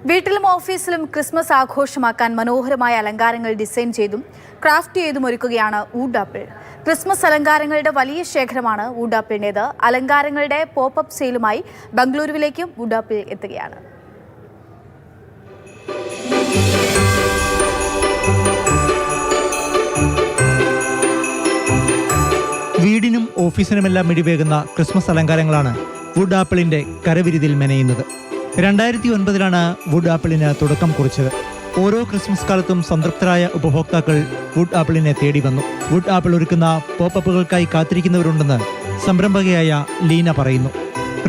വീട്ടിലും ഓഫീസിലും ക്രിസ്മസ് ആഘോഷമാക്കാൻ മനോഹരമായ അലങ്കാരങ്ങൾ ഡിസൈൻ ചെയ്തും ക്രാഫ്റ്റ് ചെയ്തും ഒരുക്കുകയാണ് വുഡ് ആപ്പിൾ. ക്രിസ്മസ് അലങ്കാരങ്ങളുടെ വലിയ ശേഖരമാണ് വുഡ് ആപ്പിളിൻ്റേത്. അലങ്കാരങ്ങളുടെ പോപ്പ് സെയിലുമായി ബംഗളൂരുവിലേക്കും വുഡ് ആപ്പിൾ എത്തുകയാണ്. വീടിനും ഓഫീസിനുമെല്ലാം മിടിവേകുന്ന ക്രിസ്മസ് അലങ്കാരങ്ങളാണ് വുഡ് ആപ്പിളിന്റെ കരവിരുതിൽ മെനയുന്നത്. 2009 വുഡ് ആപ്പിളിന് തുടക്കം കുറിച്ചത്. ഓരോ ക്രിസ്മസ് കാലത്തും സംതൃപ്തരായ ഉപഭോക്താക്കൾ വുഡ് ആപ്പിളിനെ തേടി വന്നു. വുഡ് ആപ്പിൾ ഒരുക്കുന്ന പോപ്പപ്പുകൾക്കായി കാത്തിരിക്കുന്നവരുണ്ടെന്ന് സംരംഭകയായ ലീന പറയുന്നു.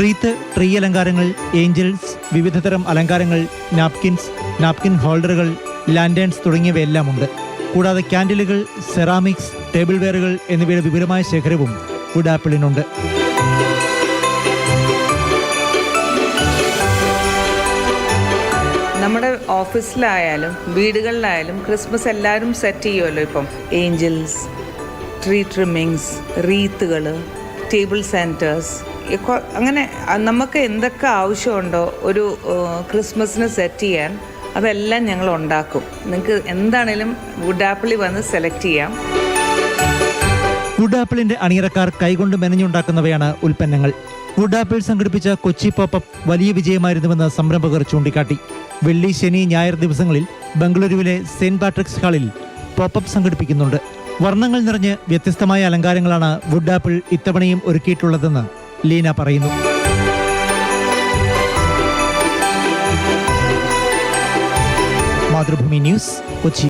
റീത്ത്, ട്രീ അലങ്കാരങ്ങൾ, ഏഞ്ചൽസ്, വിവിധതരം അലങ്കാരങ്ങൾ, നാപ്കിൻസ്, നാപ്കിൻ ഹോൾഡറുകൾ, ലാൻഡേൺസ് തുടങ്ങിയവയെല്ലാം ഉണ്ട്. കൂടാതെ ക്യാൻഡിലുകൾ, സെറാമിക്സ്, ടേബിൾ വെയറുകൾ എന്നിവയുടെ വിപുലമായ ശേഖരവും വുഡ് ആപ്പിളിനുണ്ട്. നമ്മുടെ ഓഫീസിലായാലും വീടുകളിലായാലും ക്രിസ്മസ് എല്ലാവരും സെറ്റ് ചെയ്യുമല്ലോ. ഇപ്പം ഏഞ്ചൽസ്, ട്രീ ട്രിമ്മിങ്സ്, റീത്തുകൾ, ടേബിൾ സെൻറ്റേഴ്സ്, അങ്ങനെ നമുക്ക് എന്തൊക്കെ ആവശ്യമുണ്ടോ ഒരു ക്രിസ്മസിന് സെറ്റ് ചെയ്യാൻ അതെല്ലാം ഞങ്ങൾ ഉണ്ടാക്കും. നിങ്ങൾക്ക് എന്താണേലും വുഡ് ആപ്പിളിൽ വന്ന് സെലക്ട് ചെയ്യാം. വുഡ് ആപ്പിളിന്റെ അണിയറക്കാർ കൈകൊണ്ട് മെനഞ്ഞുണ്ടാക്കുന്നവയാണ് ഉൽപ്പന്നങ്ങൾ. വുഡ് ആപ്പിൾ സംഘടിപ്പിച്ച കൊച്ചി പോപ്പപ്പ് വലിയ വിജയമായിരുന്നുവെന്ന് സംരംഭകർ ചൂണ്ടിക്കാട്ടി. വെള്ളി, ശനി, ഞായർ ദിവസങ്ങളിൽ ബംഗളൂരുവിലെ സെന്റ് പാട്രിക്സ് ഹാളിൽ പോപ്പപ്പ് സംഘടിപ്പിക്കുന്നുണ്ട്. വർണ്ണങ്ങൾ നിറഞ്ഞ് വ്യത്യസ്തമായ അലങ്കാരങ്ങളാണ് വുഡ് ആപ്പിൾ ഇത്തവണയും ഒരുക്കിയിട്ടുള്ളതെന്ന് ലീന പറയുന്നു. മാതൃഭൂമി ന്യൂസ്, കൊച്ചി.